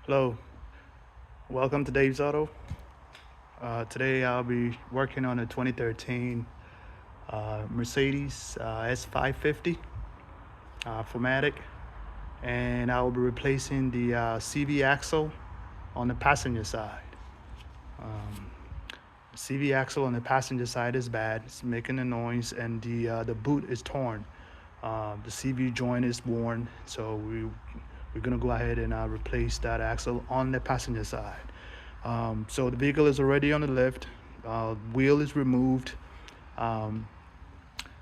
Hello, welcome to Dave's Auto. Today I'll be working on a 2013 Mercedes S550 4MATIC, and I will be replacing the CV axle on the passenger side. Um, CV axle on the passenger side is bad; it's making a noise, and the boot is torn. The CV joint is worn, so we're gonna go ahead and replace that axle on the passenger side. So the vehicle is already on the lift. Wheel is removed. Um,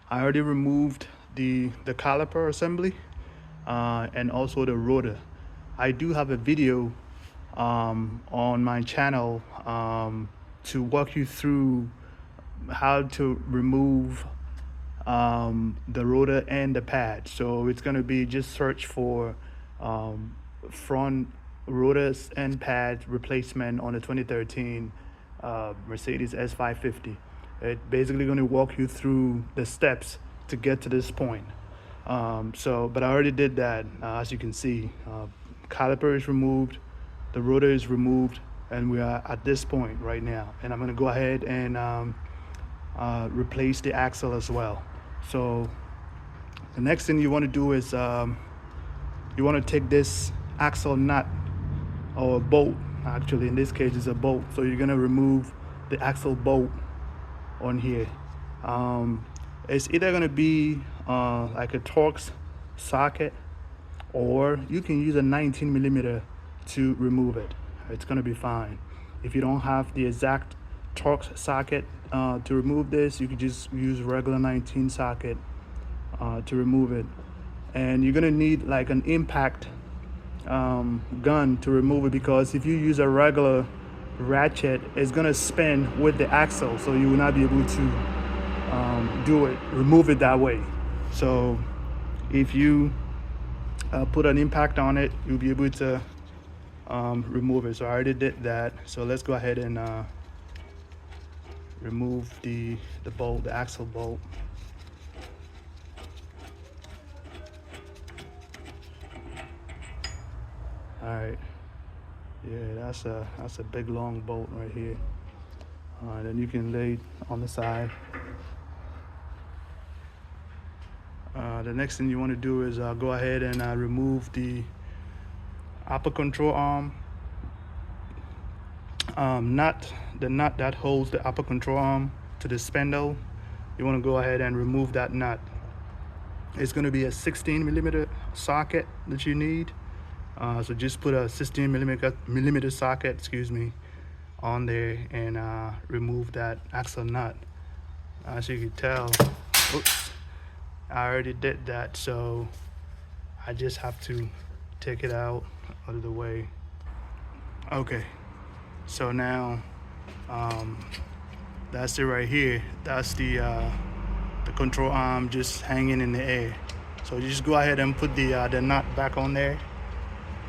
I already removed the caliper assembly and also the rotor. I do have a video on my channel to walk you through how to remove the rotor and the pad. So it's going to be just search for front rotors and pad replacement on the 2013 Mercedes S550. It's basically going to walk you through the steps to get to this point. But I already did that, as you can see. Caliper is removed, the rotor is removed, and we are at this point right now. And I'm going to go ahead and replace the axle as well. So the next thing you want to do is you want to take this axle nut or a bolt. Actually, in this case, it's a bolt. So you're gonna remove the axle bolt on here. It's either gonna be like a Torx socket, or you can use a 19 millimeter to remove it. It's gonna be fine. If you don't have the exact Torx socket to remove this, you could just use regular 19 socket to remove it. And you're gonna need like an impact gun to remove it, because if you use a regular ratchet, it's gonna spin with the axle, so you will not be able to remove it that way. So if you put an impact on it, you'll be able to remove it. So I already did that. So let's go ahead and remove the bolt, the axle bolt. All right. Yeah, that's a big long bolt right here. And then you can lay it on the side. The next thing you want to do is go ahead and remove the upper control arm nut, the nut that holds the upper control arm to the spindle. You want to go ahead and remove that nut. It's going to be a 16 millimeter socket that you need. So just put a 16 millimeter socket, on there, and remove that axle nut. As you can tell, oops, I already did that, so I just have to take it out of the way. Okay, so now that's it right here. That's the control arm just hanging in the air. So you just go ahead and put the nut back on there,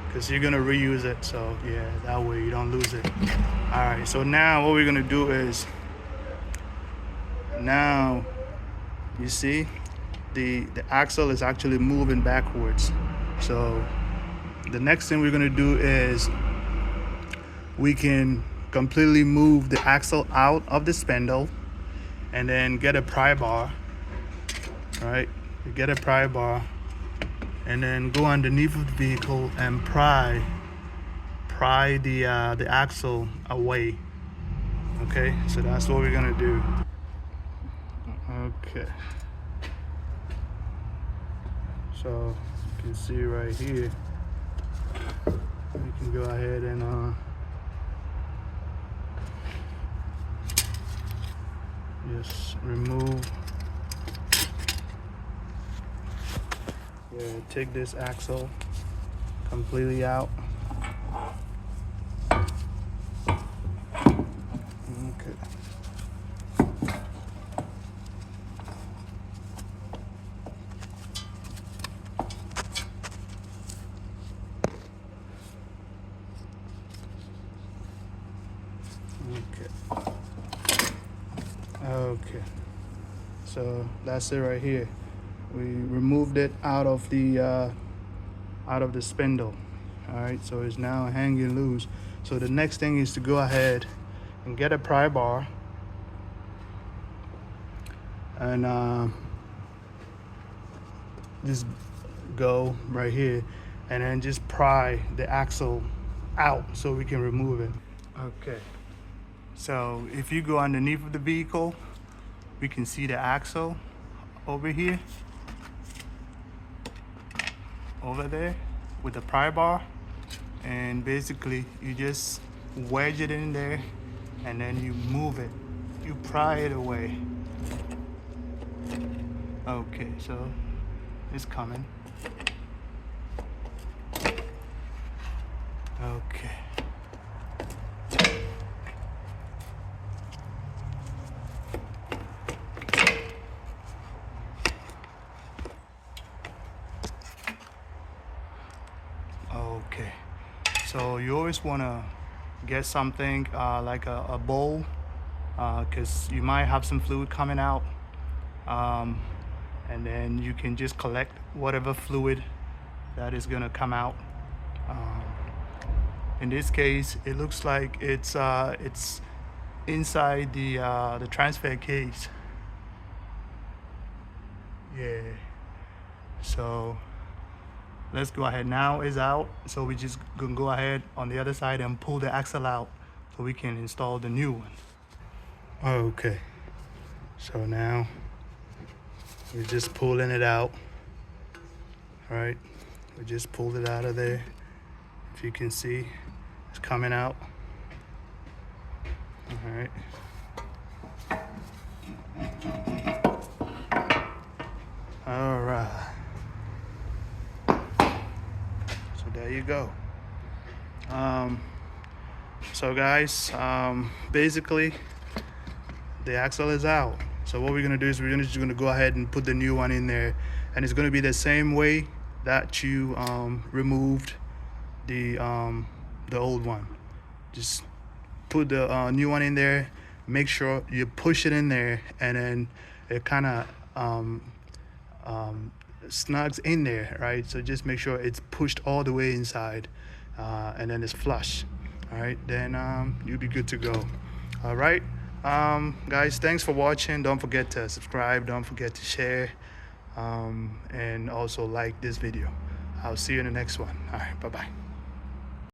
because you're gonna reuse it. So yeah, that way you don't lose it. All right, so now what we're gonna do is, now you see the axle is actually moving backwards. So the next thing we're gonna do is we can completely move the axle out of the spindle, and then get a pry bar. Right, you get a pry bar, and then go underneath of the vehicle and pry the axle away. Okay, so that's what we're gonna do. Okay, so you can see right here, we can go ahead and just remove, take this axle completely out. Okay. Okay, so that's it right here. We removed it out of the spindle. All right, so it's now hanging loose. So the next thing is to go ahead and get a pry bar and just go right here and then just pry the axle out so we can remove it. Okay, so if you go underneath of the vehicle, we can see the axle over here, over there with the pry bar, and basically you just wedge it in there and then you move it, you pry it away. Okay, so it's coming. Okay. Okay, so you always want to get something like a bowl, because you might have some fluid coming out, and then you can just collect whatever fluid that is going to come out. In this case, it looks like it's inside the transfer case. Yeah, so let's go ahead. Now it's out, so we just gonna go ahead on the other side and pull the axle out so we can install the new one. Okay, so now we're just pulling it out. All right, we just pulled it out of there. If you can see, it's coming out. All right. All right. So there you go. So guys, basically the axle is out. So what we're gonna do is we're just gonna go ahead and put the new one in there, and it's gonna be the same way that you removed the old one. Just put the new one in there, make sure you push it in there, and then it kind of snugs in there, right? So just make sure it's pushed all the way inside, and then it's flush. All right, then you'll be good to go. All right, guys, thanks for watching. Don't forget to subscribe, don't forget to share, and also like this video. I'll see you in the next one. All right, bye-bye.